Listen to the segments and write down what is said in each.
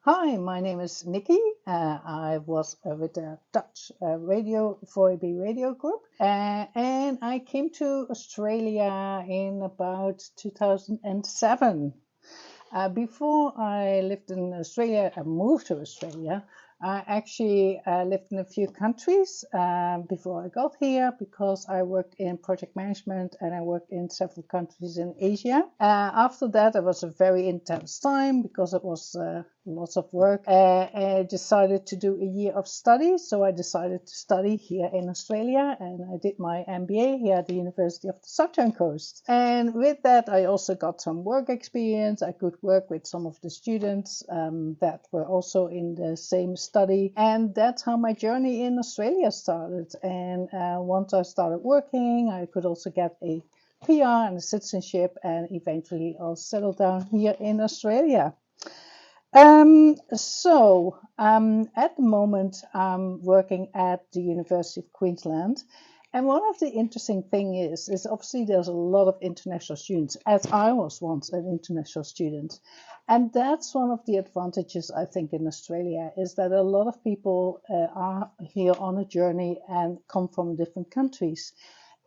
Hi, my name is Nikki. I was with the Dutch radio 4AB radio group, and I came to Australia in about 2007. Before I lived in Australia, I moved to Australia. I actually lived in a few countries before I got here because I worked in project management and I worked in several countries in Asia. After that, it was a very intense time because it was lots of work. I decided to do a year of study, so I decided to study here in Australia, and I did my MBA here at the University of the Sunshine Coast. And with that, I also got some work experience. I could work with some of the students that were also in the same study, and that's how my journey in Australia started. And once I started working, I could also get a PR and a citizenship, and eventually I'll settle down here in Australia. At the moment, I'm working at the University of Queensland. And one of the interesting things is obviously there's a lot of international students, as I was once an international student. And that's one of the advantages, I think, in Australia, is that a lot of people are here on a journey and come from different countries.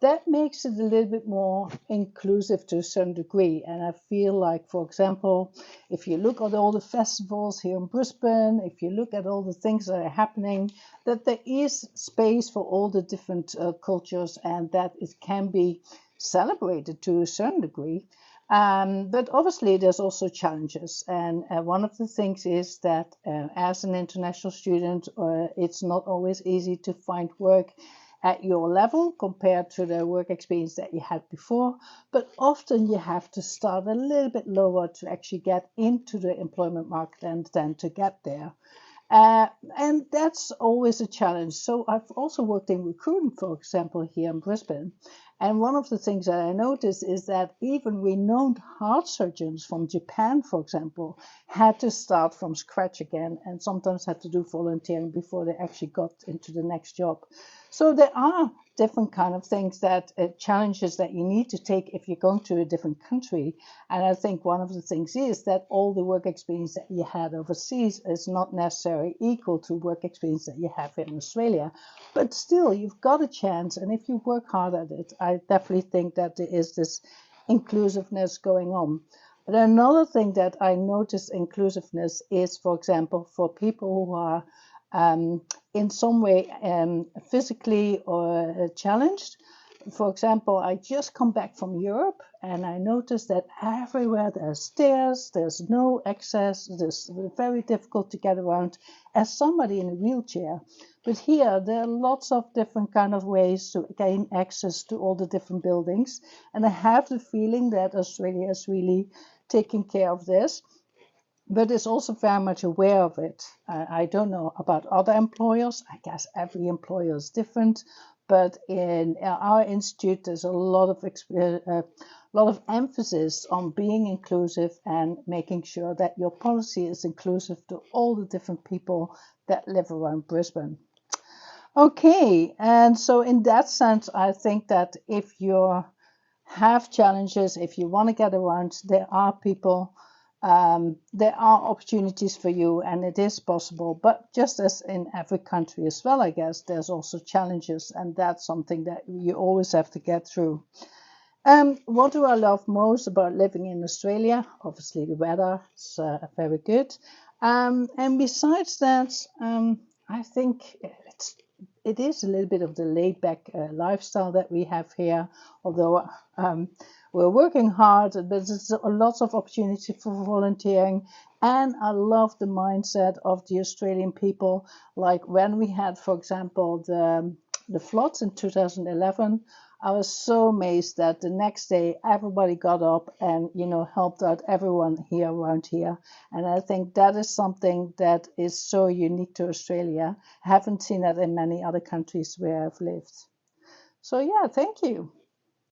That makes it a little bit more inclusive to a certain degree. And I feel like, for example, if you look at all the festivals here in Brisbane, if you look at all the things that are happening, that there is space for all the different cultures and that it can be celebrated to a certain degree. But obviously, there's also challenges. And one of the things is that as an international student, it's not always easy to find work at your level compared to the work experience that you had before, but often you have to start a little bit lower to actually get into the employment market and then to get there. And that's always a challenge. So I've also worked in recruitment, for example, here in Brisbane. And one of the things that I noticed is that even renowned heart surgeons from Japan, for example, had to start from scratch again and sometimes had to do volunteering before they actually got into the next job. So there are different kind of things that challenges that you need to take if you're going to a different country. And I think one of the things is that all the work experience that you had overseas is not necessarily equal to work experience that you have in Australia. But still, you've got a chance. And if you work hard at it, I definitely think that there is this inclusiveness going on. But another thing that I notice inclusiveness is, for example, for people who are in some way physically or challenged. For example, I just come back from Europe and I noticed that everywhere there's stairs, there's no access, it's very difficult to get around as somebody in a wheelchair. But here there are lots of different kind of ways to gain access to all the different buildings. And I have the feeling that Australia is really taking care of this, but is also very much aware of it. I don't know about other employers. I guess every employer is different, but in our institute, there's a lot of emphasis on being inclusive and making sure that your policy is inclusive to all the different people that live around Brisbane. Okay, and so in that sense, I think that if you have challenges, if you want to get around, there are people, there are opportunities for you, and it is possible. But just as in every country as well, I guess, there's also challenges, and that's something that you always have to get through. What do I love most about living in Australia? Obviously, the weather is very good. And besides that, I think it is a little bit of the laid-back lifestyle that we have here, although we're working hard, but there's lots of opportunity for volunteering. And I love the mindset of the Australian people. Like when we had, for example, the floods in 2011, I was so amazed that the next day everybody got up and helped out everyone here around here. And I think that is something that is so unique to Australia. I haven't seen that in many other countries where I've lived. So yeah, thank you.